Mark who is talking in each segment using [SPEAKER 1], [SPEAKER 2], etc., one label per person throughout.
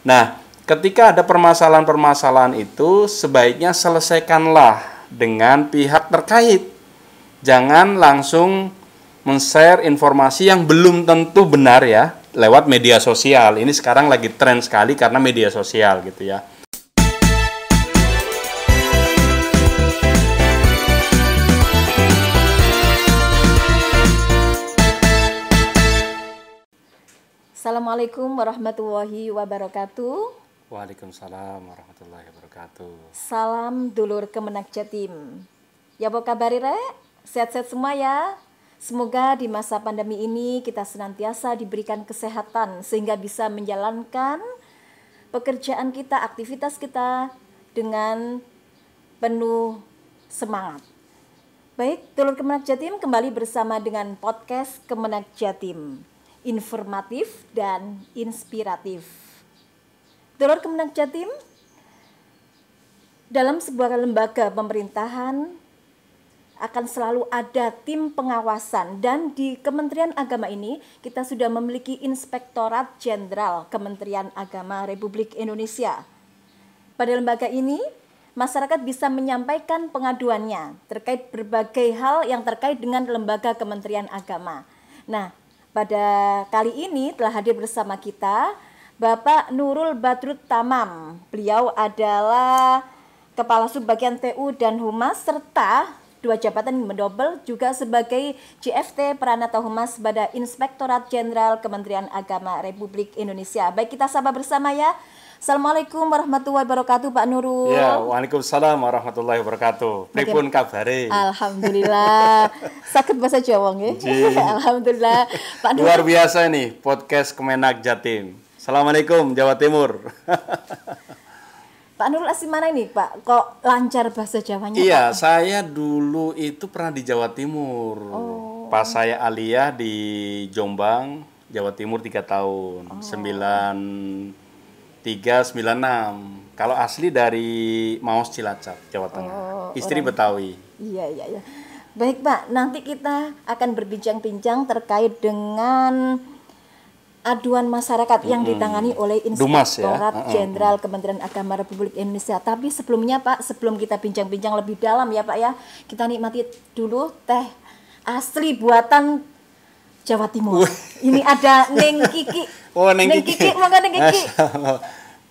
[SPEAKER 1] Nah, ketika ada permasalahan-permasalahan itu, sebaiknya selesaikanlah dengan pihak terkait. Jangan langsung men-share informasi yang belum tentu benar ya, lewat media sosial. Ini sekarang lagi tren sekali karena media sosial gitu ya.
[SPEAKER 2] Assalamualaikum warahmatullahi wabarakatuh.
[SPEAKER 1] Waalaikumsalam warahmatullahi wabarakatuh.
[SPEAKER 2] Salam dulur Kemenak Jatim. Ya apa kabar rek? Sehat-sehat semua ya. Semoga di masa pandemi ini kita senantiasa diberikan kesehatan sehingga bisa menjalankan pekerjaan kita, aktivitas kita dengan penuh semangat. Baik, dulur Kemenak Jatim kembali bersama dengan podcast Kemenak Jatim. Informatif dan inspiratif. Dulur Kemenak Jatim, dalam sebuah lembaga pemerintahan akan selalu ada tim pengawasan, dan di Kementerian Agama ini kita sudah memiliki Inspektorat Jenderal Kementerian Agama Republik Indonesia. Pada lembaga ini masyarakat bisa menyampaikan pengaduannya terkait berbagai hal yang terkait dengan lembaga Kementerian Agama. Nah, pada kali ini telah hadir bersama kita Bapak Nurul Badrut Tamam. Beliau adalah Kepala Subbagian TU dan Humas serta dua jabatan mendobel juga sebagai JFT Pranata Humas pada Inspektorat Jenderal Kementerian Agama Republik Indonesia. Baik, kita sapa bersama ya. Assalamualaikum warahmatullahi wabarakatuh Pak Nurul.
[SPEAKER 1] Ya, waalaikumsalam warahmatullahi wabarakatuh. Pripun kabare?
[SPEAKER 2] Alhamdulillah. Sakit bahasa Jawa nggih. Alhamdulillah. Pak Nurul.
[SPEAKER 1] Luar biasa nih podcast Kemenak Jatim. Assalamualaikum Jawa Timur.
[SPEAKER 2] Pak Nurul asli mana ini Pak? Kok lancar bahasa Jawanya?
[SPEAKER 1] Iya,
[SPEAKER 2] Pak?
[SPEAKER 1] saya dulu itu pernah di Jawa Timur. Pas saya aliyah di Jombang, Jawa Timur 3 tahun. 9396. Kalau asli dari Maos Cilacap, Jawa Tengah. Istri Betawi.
[SPEAKER 2] Iya. Baik Pak, nanti kita akan berbincang-bincang terkait dengan aduan masyarakat yang ditangani oleh Inspektorat Jenderal Kementerian Agama Republik Indonesia. Tapi sebelumnya Pak, sebelum kita bincang-bincang lebih dalam ya Pak ya, kita nikmati dulu teh asli buatan Jawa Timur. Ini ada Neng Kiki.
[SPEAKER 1] Oh, Neng Kiki.
[SPEAKER 2] Monggo Neng Kiki.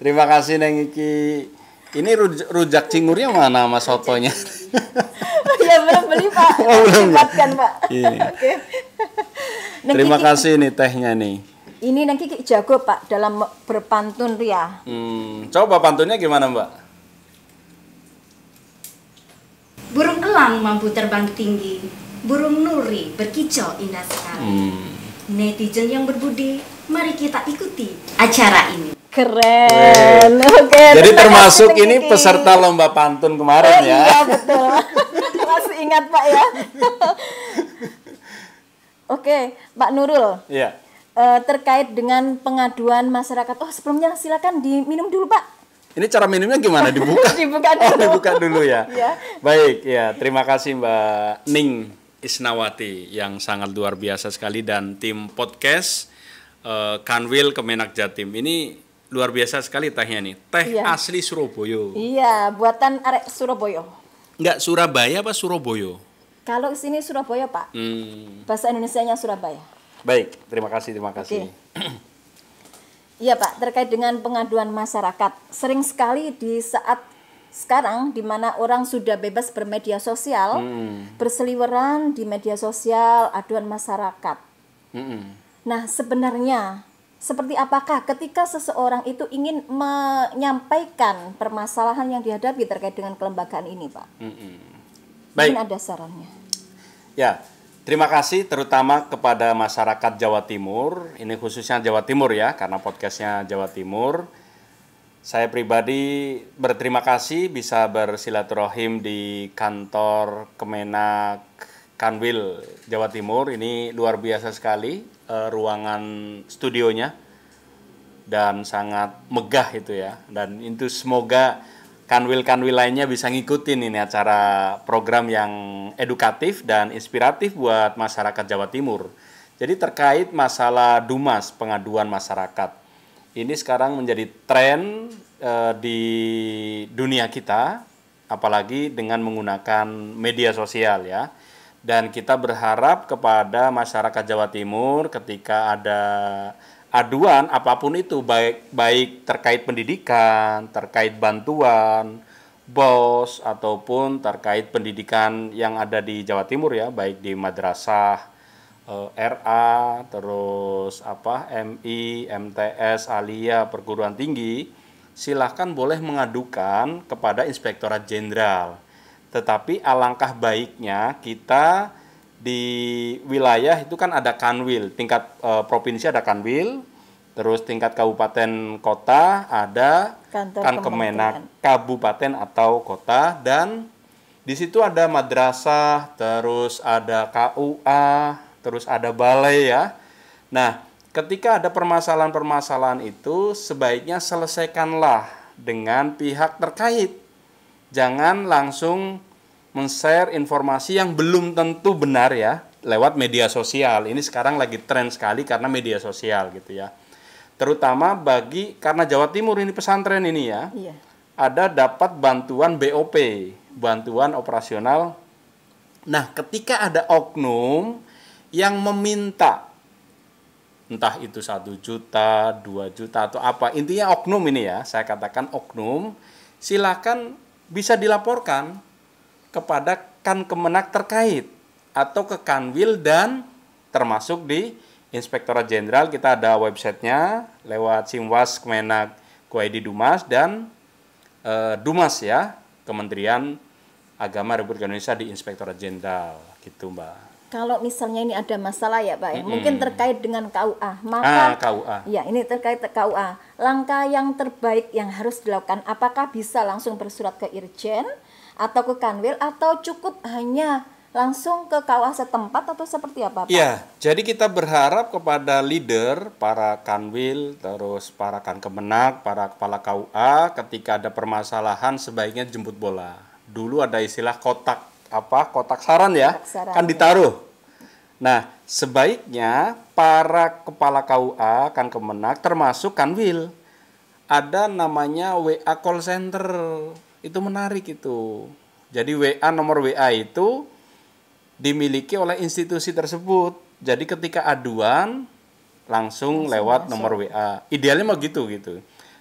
[SPEAKER 1] Terima kasih Neng Kiki. Ini rujak cingurnya mana Mas sotonya?
[SPEAKER 2] Ya belum beli Pak.
[SPEAKER 1] Belum.
[SPEAKER 2] Tempatkan Pak. Oke.
[SPEAKER 1] Terima kasih nih tehnya nih.
[SPEAKER 2] Ini Neng Kiki jago Pak dalam berpantun ria.
[SPEAKER 1] Coba pantunnya gimana Mbak?
[SPEAKER 3] Burung elang mampu terbang tinggi, burung nuri berkicau indah sekali. Netizen yang berbudi, mari kita ikuti acara ini.
[SPEAKER 2] Keren. Oke.
[SPEAKER 1] Jadi termasuk
[SPEAKER 2] kasih,
[SPEAKER 1] ini
[SPEAKER 2] Kiki.
[SPEAKER 1] peserta lomba pantun kemarin ya.
[SPEAKER 2] Iya betul. Masih ingat Pak ya. Oke, Pak Nurul.
[SPEAKER 1] Iya.
[SPEAKER 2] Terkait dengan pengaduan masyarakat. Oh, sebelumnya silakan diminum dulu Pak.
[SPEAKER 1] Ini cara minumnya gimana? Dibuka?
[SPEAKER 2] Dibuka dulu.
[SPEAKER 1] Oh, dibuka dulu ya.
[SPEAKER 2] Iya.
[SPEAKER 1] Baik, ya. Terima kasih Mbak Ning Isnawati yang sangat luar biasa sekali, dan tim podcast Kanwil Kemenak Jatim. Ini luar biasa sekali tehnya nih. Teh
[SPEAKER 2] Iya.
[SPEAKER 1] asli Surabaya.
[SPEAKER 2] Iya, buatan arek Surabaya.
[SPEAKER 1] Enggak Surabaya apa Surabaya?
[SPEAKER 2] Kalau sini Surabaya Pak. Bahasa Indonesianya Surabaya.
[SPEAKER 1] Baik, terima kasih.
[SPEAKER 2] Oke. Iya Pak, terkait dengan pengaduan masyarakat. Sering sekali di saat sekarang di mana orang sudah bebas bermedia sosial, berseliweran di media sosial, aduan masyarakat. Nah, sebenarnya seperti apakah ketika seseorang itu ingin menyampaikan permasalahan yang dihadapi terkait dengan kelembagaan ini, Pak?
[SPEAKER 1] Baik.
[SPEAKER 2] Mungkin ada sarannya.
[SPEAKER 1] Ya, terima kasih terutama kepada masyarakat Jawa Timur. Ini khususnya Jawa Timur ya, karena podcastnya Jawa Timur. Saya pribadi berterima kasih bisa bersilaturahim di kantor Kemenak Kanwil Jawa Timur. Ini luar biasa sekali ruangan studionya, dan sangat megah itu ya. Dan itu semoga kanwil-kanwil lainnya bisa ngikutin ini acara program yang edukatif dan inspiratif buat masyarakat Jawa Timur. Jadi terkait masalah Dumas, pengaduan masyarakat. ini sekarang menjadi tren di dunia kita, apalagi dengan menggunakan media sosial ya. Dan kita berharap kepada masyarakat Jawa Timur ketika ada aduan apapun itu, baik terkait pendidikan, terkait bantuan, BOS, ataupun terkait pendidikan yang ada di Jawa Timur ya, baik di madrasah, RA, terus MI, MTS, Alia, perguruan tinggi, silahkan boleh mengadukan kepada Inspektorat Jenderal. Tetapi alangkah baiknya kita di wilayah itu kan ada Kanwil, tingkat provinsi ada Kanwil, terus tingkat kabupaten kota ada Kemenak kabupaten atau kota, dan di situ ada madrasah, terus ada KUA, terus ada balai ya. Nah, ketika ada permasalahan-permasalahan itu sebaiknya selesaikanlah dengan pihak terkait. Jangan langsung men-share informasi yang belum tentu benar ya lewat media sosial. Ini sekarang lagi tren sekali karena media sosial gitu ya. Terutama karena Jawa Timur ini pesantren ini ya. Iya. Ada dapat bantuan BOP, bantuan operasional. Nah, ketika ada oknum yang meminta entah itu 1 juta, 2 juta atau apa, intinya oknum ini ya, saya katakan oknum, silakan bisa dilaporkan kepada Kemenak terkait atau ke Kanwil, dan termasuk di Inspektorat Jenderal. Kita ada websitenya lewat Simwas Kemenak Go.id Dumas dan Dumas ya, Kementerian Agama Republik Indonesia di Inspektorat Jenderal gitu Mbak.
[SPEAKER 2] Kalau misalnya ini ada masalah ya Pak, mungkin terkait dengan KUA, maka
[SPEAKER 1] KUA.
[SPEAKER 2] Ya, ini terkait KUA. Langkah yang terbaik yang harus dilakukan, apakah bisa langsung bersurat ke Irjen atau ke Kanwil, atau cukup hanya langsung ke KUA setempat, atau seperti apa Pak?
[SPEAKER 1] Iya, jadi kita berharap kepada leader, para Kanwil, terus para Kemenak, para kepala KUA, ketika ada permasalahan sebaiknya jemput bola. Dulu ada istilah kotak saran ya, kan ditaruh. Nah, sebaiknya para kepala KUA, Kemenak, termasuk Kanwil, ada namanya WA call center. Itu menarik itu. Jadi nomor WA itu dimiliki oleh institusi tersebut. Jadi ketika aduan langsung lewat nomor WA. Idealnya mau gitu.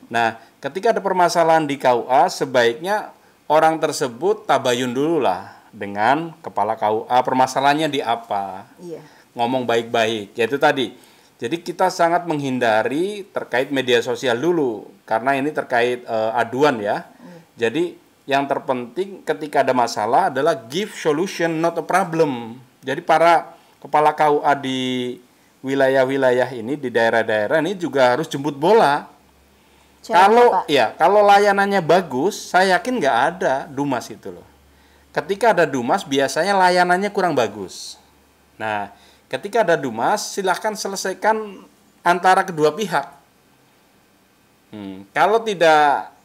[SPEAKER 1] Nah, ketika ada permasalahan di KUA, sebaiknya orang tersebut tabayun dulu lah dengan kepala KUA, permasalahannya di apa. Iya. Ngomong baik-baik. Yaitu tadi. Jadi kita sangat menghindari terkait media sosial dulu, karena ini terkait aduan ya. Jadi yang terpenting ketika ada masalah adalah give solution, not a problem. Jadi para kepala KUA di wilayah-wilayah ini, di daerah-daerah ini juga harus jemput bola. Kalau layanannya bagus, saya yakin nggak ada Dumas itu loh. Ketika ada Dumas, biasanya layanannya kurang bagus. Nah, ketika ada Dumas, silahkan selesaikan antara kedua pihak. Kalau tidak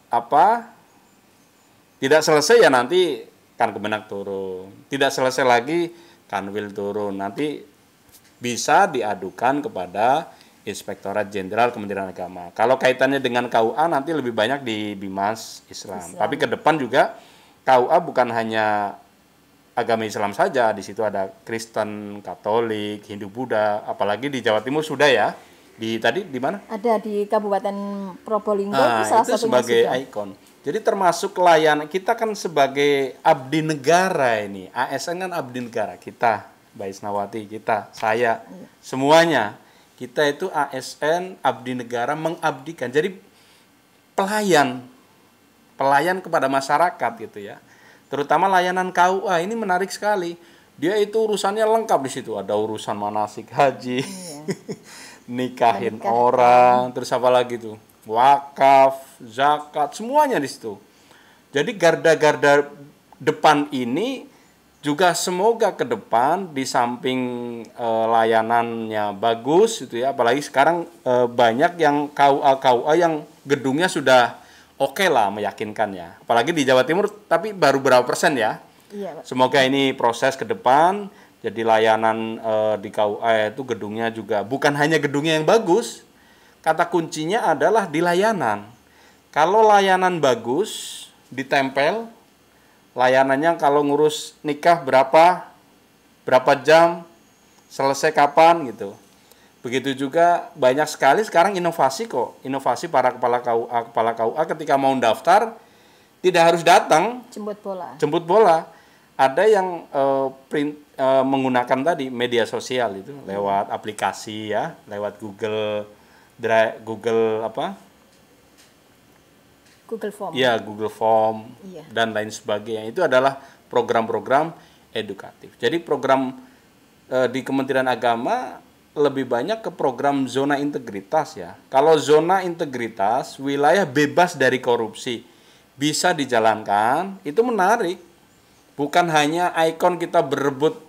[SPEAKER 1] selesai ya nanti Kemenak turun. Tidak selesai lagi Kanwil turun. Nanti bisa diadukan kepada Inspektorat Jenderal Kementerian Agama. Kalau kaitannya dengan KUA nanti lebih banyak di Bimas Islam. Tapi ke depan juga KUA bukan hanya agama Islam saja, di situ ada Kristen, Katolik, Hindu, Buddha, apalagi di Jawa Timur sudah ya. Di mana? Ada di Kabupaten Probolinggo, itu salah satunya sebagai sudah. Ikon. Jadi termasuk layanan kita kan sebagai abdi negara ini. ASN kan abdi negara. Kita, Mbak Isnawati, saya, semuanya. Kita itu ASN, abdi negara, mengabdikan. Jadi pelayan kepada masyarakat gitu ya. Terutama layanan KUA ini menarik sekali. Dia itu urusannya lengkap di situ. Ada urusan manasik haji, nikahin orang, terus apa lagi tuh? Wakaf, zakat, semuanya di situ. Jadi garda-garda depan ini juga semoga ke depan di samping layanannya bagus gitu ya. Apalagi sekarang banyak yang KUA yang gedungnya sudah oke lah, meyakinkan ya. Apalagi di Jawa Timur, tapi baru berapa persen ya. Iya, Pak. Semoga ini proses ke depan, jadi layanan di KUA itu gedungnya juga bukan hanya gedungnya yang bagus. kata kuncinya adalah di layanan. Kalau layanan bagus, ditempel, layanannya kalau ngurus nikah berapa jam, selesai kapan gitu. Begitu juga banyak sekali sekarang inovasi kok. Inovasi para kepala KUA ketika mau daftar tidak harus datang jemput bola. Ada yang menggunakan tadi media sosial itu lewat aplikasi ya, lewat Google
[SPEAKER 2] Form.
[SPEAKER 1] Ya, Google Form dan lain sebagainya. Itu adalah program-program edukatif. Jadi program di Kementerian Agama lebih banyak ke program zona integritas ya. Kalau zona integritas, wilayah bebas dari korupsi bisa dijalankan, itu menarik. Bukan hanya ikon kita berebut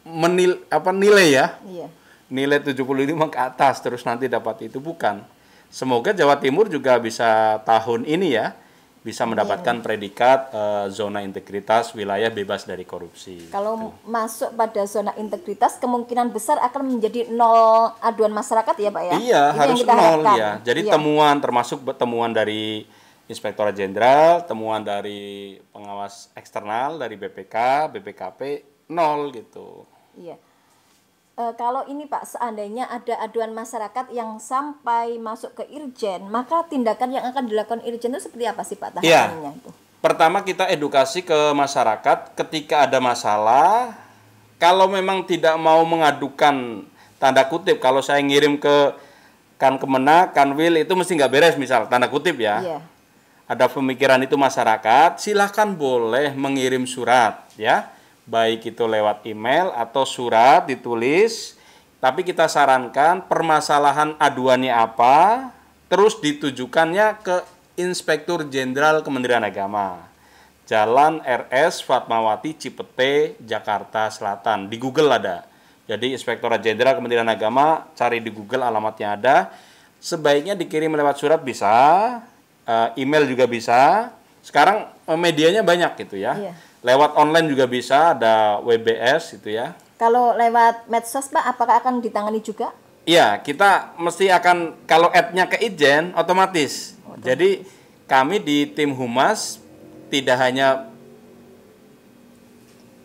[SPEAKER 1] nilai ya. Iya. Nilai 75 ke atas terus nanti dapat itu, bukan. Semoga Jawa Timur juga bisa tahun ini ya bisa mendapatkan predikat zona integritas wilayah bebas dari korupsi.
[SPEAKER 2] Kalau masuk pada zona integritas kemungkinan besar akan menjadi 0 aduan masyarakat ya Pak ya?
[SPEAKER 1] Iya, itu harus 0 ya. Jadi temuan termasuk temuan dari Inspektorat Jenderal, temuan dari pengawas eksternal dari BPK, BPKP 0 gitu.
[SPEAKER 2] Iya. Kalau ini Pak, seandainya ada aduan masyarakat yang sampai masuk ke Irjen, maka tindakan yang akan dilakukan Irjen itu seperti apa sih Pak tahapannya itu?
[SPEAKER 1] Pertama kita edukasi ke masyarakat ketika ada masalah, kalau memang tidak mau mengadukan, tanda kutip, kalau saya ngirim ke Kemenak, Kanwil itu mesti nggak beres misal, tanda kutip ya. Iya. Ada pemikiran itu masyarakat, silahkan boleh mengirim surat ya. Baik itu lewat email atau surat ditulis, tapi kita sarankan permasalahan aduannya apa, terus ditujukannya ke Inspektur Jenderal Kementerian Agama, Jalan RS Fatmawati Cipete, Jakarta Selatan. Di Google ada. Jadi Inspektorat Jenderal Kementerian Agama, cari di Google alamatnya ada. Sebaiknya dikirim lewat surat bisa, email juga bisa. Sekarang medianya banyak gitu ya. Iya. Lewat online juga bisa, ada WBS itu ya.
[SPEAKER 2] Kalau lewat medsos Pak, apakah akan ditangani juga?
[SPEAKER 1] Iya, kita mesti akan, kalau add-nya ke Ijen, otomatis. Jadi kami di tim Humas tidak hanya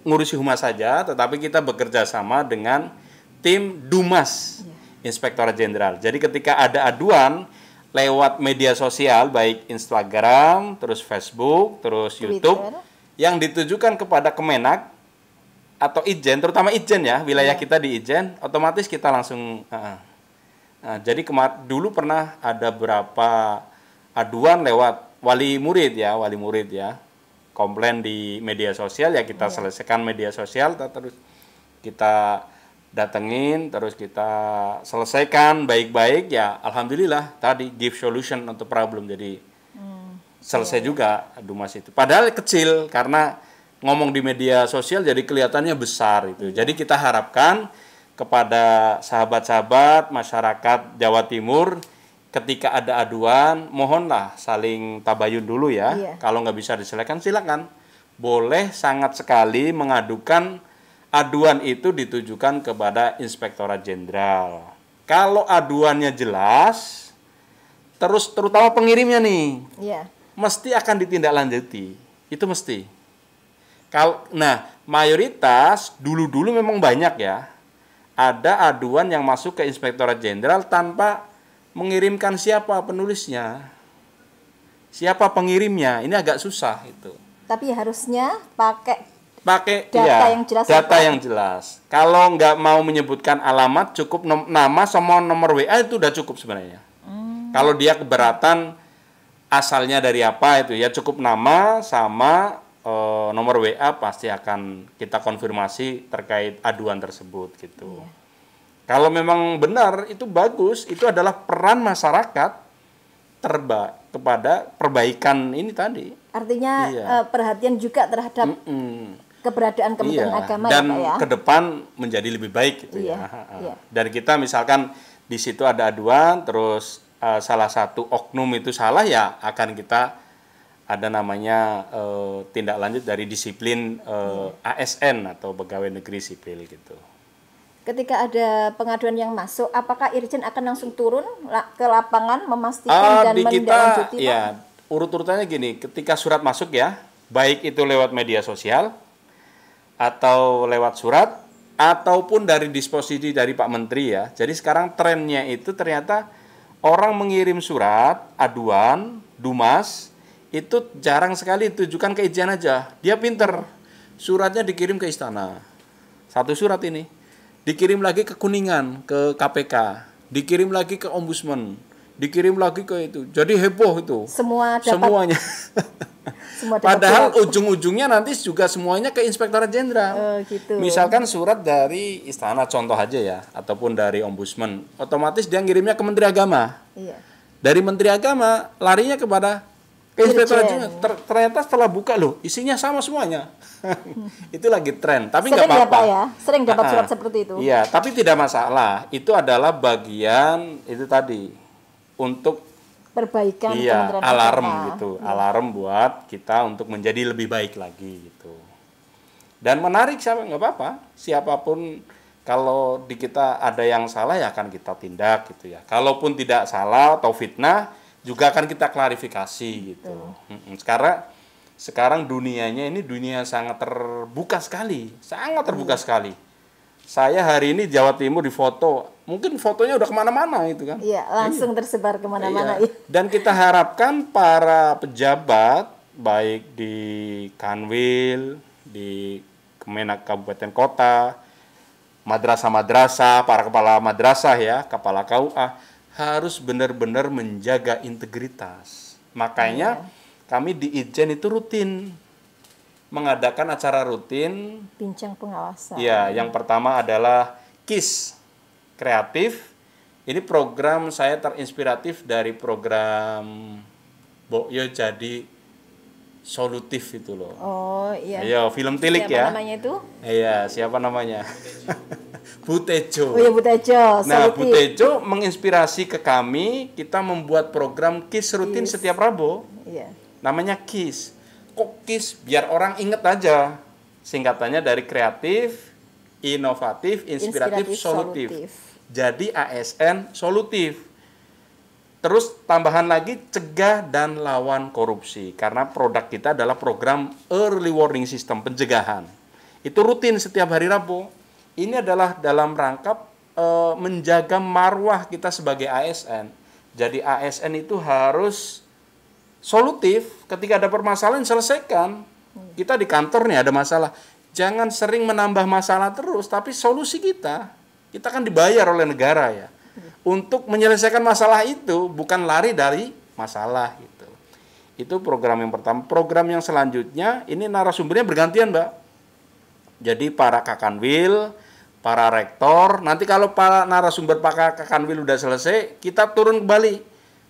[SPEAKER 1] ngurusi Humas saja, tetapi kita bekerja sama dengan tim Dumas, Inspektorat Jenderal. Jadi ketika ada aduan lewat media sosial, baik Instagram, terus Facebook, terus Twitter, YouTube, yang ditujukan kepada Kemenak atau Ijen, terutama Ijen ya, wilayah kita di Ijen, otomatis kita langsung. Jadi dulu pernah ada berapa aduan lewat wali murid ya, komplain di media sosial ya, kita selesaikan media sosial, terus kita datengin, terus kita selesaikan baik-baik ya, alhamdulillah tadi give solution untuk problem, jadi selesai juga Dumas itu. Padahal kecil karena ngomong di media sosial jadi kelihatannya besar itu. Jadi kita harapkan kepada sahabat-sahabat masyarakat Jawa Timur ketika ada aduan, mohonlah saling tabayun dulu ya. Kalau nggak bisa diselesaikan silakan. Boleh sangat sekali mengadukan aduan itu ditujukan kepada Inspektorat Jenderal. Kalau aduannya jelas, terus terutama pengirimnya nih. Mesti akan ditindaklanjuti, itu mesti. Nah, mayoritas dulu memang banyak ya, ada aduan yang masuk ke Inspektorat Jenderal tanpa mengirimkan siapa penulisnya, siapa pengirimnya, ini agak susah itu.
[SPEAKER 2] Tapi harusnya pakai
[SPEAKER 1] data yang jelas. Data yang jelas. Kalau nggak mau menyebutkan alamat, cukup nama sama nomor WA itu udah cukup sebenarnya. Kalau dia keberatan asalnya dari apa itu ya, cukup nama sama nomor WA, pasti akan kita konfirmasi terkait aduan tersebut gitu. Kalau memang benar itu bagus, itu adalah peran masyarakat kepada perbaikan ini tadi.
[SPEAKER 2] Artinya perhatian juga terhadap keberadaan Kementerian Agama
[SPEAKER 1] dan
[SPEAKER 2] ya Pak ya.
[SPEAKER 1] Ke depan menjadi lebih baik gitu ya. Dan kita misalkan di situ ada aduan, terus salah satu oknum itu salah ya, akan kita ada namanya tindak lanjut dari disiplin ASN atau pegawai negeri sipil gitu.
[SPEAKER 2] Ketika ada pengaduan yang masuk, apakah Irjen akan langsung turun ke lapangan memastikan dan
[SPEAKER 1] Di kita
[SPEAKER 2] menindaklanjuti?
[SPEAKER 1] ya urut-urutannya gini, ketika surat masuk ya, baik itu lewat media sosial atau lewat surat ataupun dari disposisi dari Pak Menteri ya. Jadi sekarang trennya itu ternyata orang mengirim surat aduan Dumas itu jarang sekali ditujukan ke Irjen aja. Dia pinter. Suratnya dikirim ke istana. Satu surat ini dikirim lagi ke Kuningan, ke KPK, dikirim lagi ke Ombudsman, dikirim lagi ke itu. Jadi heboh itu. Semuanya. Padahal ujung-ujungnya nanti juga semuanya ke Inspektorat Jenderal.
[SPEAKER 2] Gitu.
[SPEAKER 1] Misalkan surat dari istana contoh aja ya, ataupun dari Ombudsman, otomatis dia ngirimnya ke Menteri Agama.
[SPEAKER 2] Iya.
[SPEAKER 1] Dari Menteri Agama larinya kepada Inspektorat Jenderal. Ternyata setelah buka loh, isinya sama semuanya. Itu lagi tren, tapi nggak apa-apa.
[SPEAKER 2] Ya? Sering dapat surat seperti itu.
[SPEAKER 1] Iya, tapi tidak masalah. Itu adalah bagian itu tadi untuk
[SPEAKER 2] perbaikan
[SPEAKER 1] alarm gitu, alarm buat kita untuk menjadi lebih baik lagi gitu. Dan menarik nggak apa-apa, siapapun kalau di kita ada yang salah ya akan kita tindak gitu ya. Kalaupun tidak salah atau fitnah juga akan kita klarifikasi gitu. Sekarang dunianya ini dunia sangat terbuka sekali, sangat terbuka sekali. Saya hari ini Jawa Timur di foto, mungkin fotonya udah kemana-mana itu kan.
[SPEAKER 2] Iya, langsung tersebar kemana-mana.
[SPEAKER 1] Iya. Dan kita harapkan para pejabat, baik di Kanwil, di Kemenak Kabupaten Kota, madrasah-madrasah, para kepala madrasah ya, kepala KUA, harus benar-benar menjaga integritas. Makanya kami di Itjen itu rutin mengadakan acara rutin
[SPEAKER 2] bincang pengawasan.
[SPEAKER 1] Ya, yang pertama adalah KIS kreatif. Ini program saya terinspiratif dari program Boyo jadi solutif itu loh.
[SPEAKER 2] Oh iya.
[SPEAKER 1] Ayo, film Tilik ya.
[SPEAKER 2] Siapa namanya itu?
[SPEAKER 1] Iya, siapa namanya? Bu Tejo.
[SPEAKER 2] Oh iya, Bu Tejo.
[SPEAKER 1] Nah, Bu Tejo menginspirasi ke kami, kita membuat program KIS rutin setiap Rabu.
[SPEAKER 2] Iya.
[SPEAKER 1] Namanya KIS. Kok KIS? Biar orang inget aja. Singkatannya dari kreatif, inovatif, inspiratif, solutif. Jadi ASN solutif. Terus tambahan lagi cegah dan lawan korupsi. Karena produk kita adalah program early warning system, pencegahan. Itu rutin setiap hari Rabu. Ini adalah dalam rangka menjaga marwah kita sebagai ASN. Jadi ASN itu harus solutif, ketika ada permasalahan selesaikan. Kita di kantor nih ada masalah, jangan sering menambah masalah terus, tapi solusi kita kan dibayar oleh negara ya, untuk menyelesaikan masalah itu, bukan lari dari masalah gitu. Itu program yang pertama. Program yang selanjutnya, ini narasumbernya bergantian Mbak. Jadi para Kakanwil, para rektor, nanti kalau para narasumber Pak Kakanwil udah selesai, kita turun kembali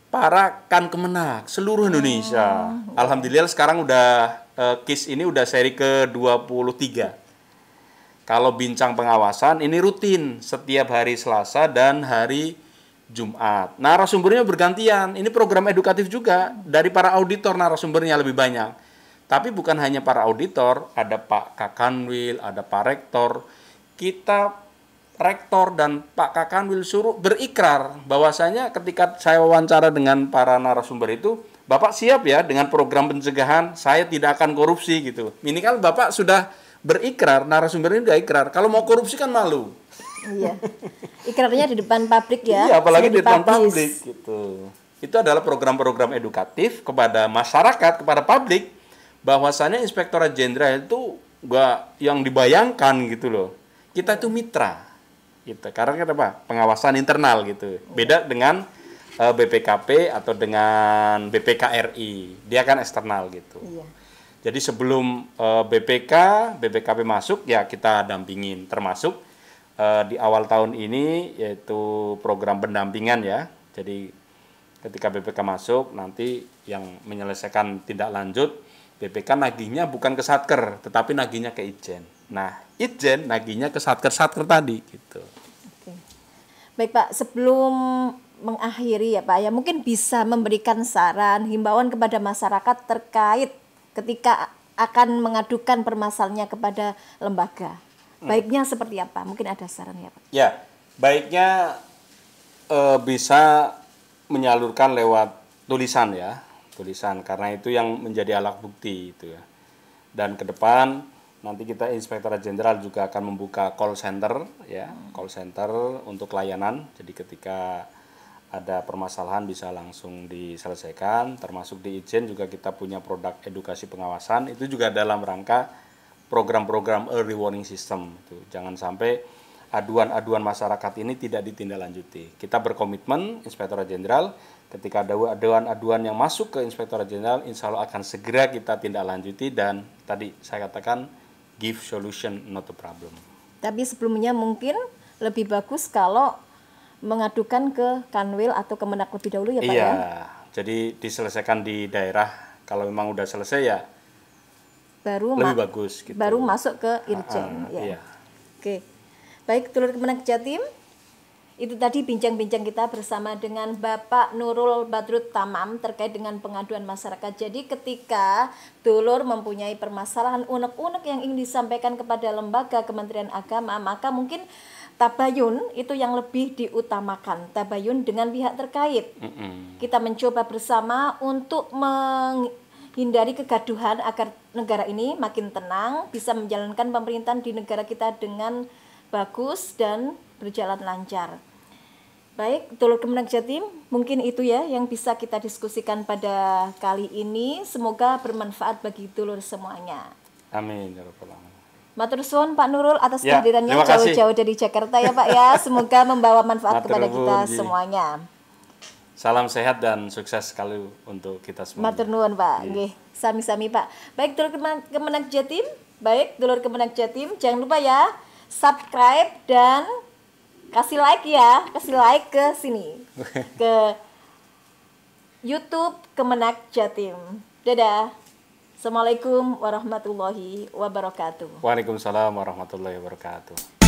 [SPEAKER 1] para Kankemenak seluruh Indonesia. Alhamdulillah sekarang udah KIS ini udah seri ke-23. Kalau bincang pengawasan ini rutin setiap hari Selasa dan hari Jumat. Narasumbernya bergantian. Ini program edukatif juga, dari para auditor narasumbernya lebih banyak. Tapi bukan hanya para auditor, ada Pak Kakanwil, ada Pak Rektor. Kita Rektor dan Pak Kakanwil suruh berikrar bahwasanya ketika saya wawancara dengan para narasumber itu, Bapak siap ya dengan program pencegahan, saya tidak akan korupsi gitu. Ini kan Bapak sudah berikrar, narasumber ini sudah ikrar. Kalau mau korupsi kan malu.
[SPEAKER 2] Iya. Ikrarnya di depan publik ya.
[SPEAKER 1] Iya, apalagi di depan publik gitu. Itu adalah program-program edukatif kepada masyarakat, kepada publik, bahwasanya Inspektorat Jenderal itu enggak yang dibayangkan gitu loh. Kita itu mitra. Gitu. Karena kita apa? Pengawasan internal gitu. Beda dengan BPKP atau dengan BPKRI. Dia kan eksternal gitu.
[SPEAKER 2] Iya.
[SPEAKER 1] Jadi sebelum BPKP masuk ya kita dampingin, termasuk di awal tahun ini yaitu program pendampingan ya. Jadi ketika BPK masuk nanti yang menyelesaikan tindak lanjut BPK nagihnya bukan ke Satker tetapi nagihnya ke Itjen. Nah, Itjen nagihnya ke Satker tadi gitu.
[SPEAKER 2] Oke. Baik Pak, sebelum mengakhiri ya Pak ya, mungkin bisa memberikan saran, himbauan kepada masyarakat terkait ketika akan mengadukan permasalahannya kepada lembaga. Baiknya seperti apa? Mungkin ada saran ya Pak?
[SPEAKER 1] Ya, baiknya bisa menyalurkan lewat tulisan ya, tulisan karena itu yang menjadi alat bukti itu ya. Dan ke depan nanti kita Inspektorat Jenderal juga akan membuka call center ya, call center untuk layanan. Jadi ketika ada permasalahan bisa langsung diselesaikan, termasuk di Ijen juga kita punya produk edukasi pengawasan, itu juga dalam rangka program-program early warning system. Itu jangan sampai aduan-aduan masyarakat ini tidak ditindaklanjuti. Kita berkomitmen Inspektorat Jenderal ketika ada aduan-aduan yang masuk ke Inspektorat Jenderal, insya Allah akan segera kita tindak lanjuti dan tadi saya katakan give solution not a problem.
[SPEAKER 2] Tapi sebelumnya mungkin lebih bagus kalau mengadukan ke Kanwil atau Kemenak lebih dahulu ya Pak
[SPEAKER 1] iya,
[SPEAKER 2] ya?
[SPEAKER 1] Jadi diselesaikan di daerah, kalau memang udah selesai ya
[SPEAKER 2] Baru
[SPEAKER 1] lebih bagus gitu.
[SPEAKER 2] Baru masuk ke Irjen ya.
[SPEAKER 1] Iya.
[SPEAKER 2] Oke. Baik, Dulur Kemenak Jatim, itu tadi bincang-bincang kita bersama dengan Bapak Nurul Badrut Tamam terkait dengan pengaduan masyarakat. Jadi ketika Dulur mempunyai permasalahan unek-unek yang ingin disampaikan kepada lembaga Kementerian Agama, maka mungkin tabayun itu yang lebih diutamakan, tabayun dengan pihak terkait. Kita mencoba bersama untuk menghindari kegaduhan agar negara ini makin tenang, bisa menjalankan pemerintahan di negara kita dengan bagus dan berjalan lancar. Baik, Dulur Kemenak Jatim, mungkin itu ya yang bisa kita diskusikan pada kali ini. Semoga bermanfaat bagi dulur semuanya.
[SPEAKER 1] Amin ya rabbal alamin.
[SPEAKER 2] Matur suwun Pak Nurul atas
[SPEAKER 1] Ya,
[SPEAKER 2] kehadirannya
[SPEAKER 1] terima kasih.
[SPEAKER 2] jauh-jauh dari Jakarta ya Pak ya. Semoga membawa manfaat
[SPEAKER 1] Matur
[SPEAKER 2] kepada kita
[SPEAKER 1] nuwun, Ji.
[SPEAKER 2] semuanya.
[SPEAKER 1] Salam sehat dan sukses sekali untuk kita semua.
[SPEAKER 2] Matur nuwun Pak. Nggih, sami-sami Pak. Baik Dulur Kemenak Jatim, Dulur Kemenak Jatim, jangan lupa ya subscribe dan kasih like ya, kasih like ke sini. Ke YouTube Kemenak Jatim. Dadah. Assalamualaikum warahmatullahi wabarakatuh.
[SPEAKER 1] Waalaikumsalam warahmatullahi wabarakatuh.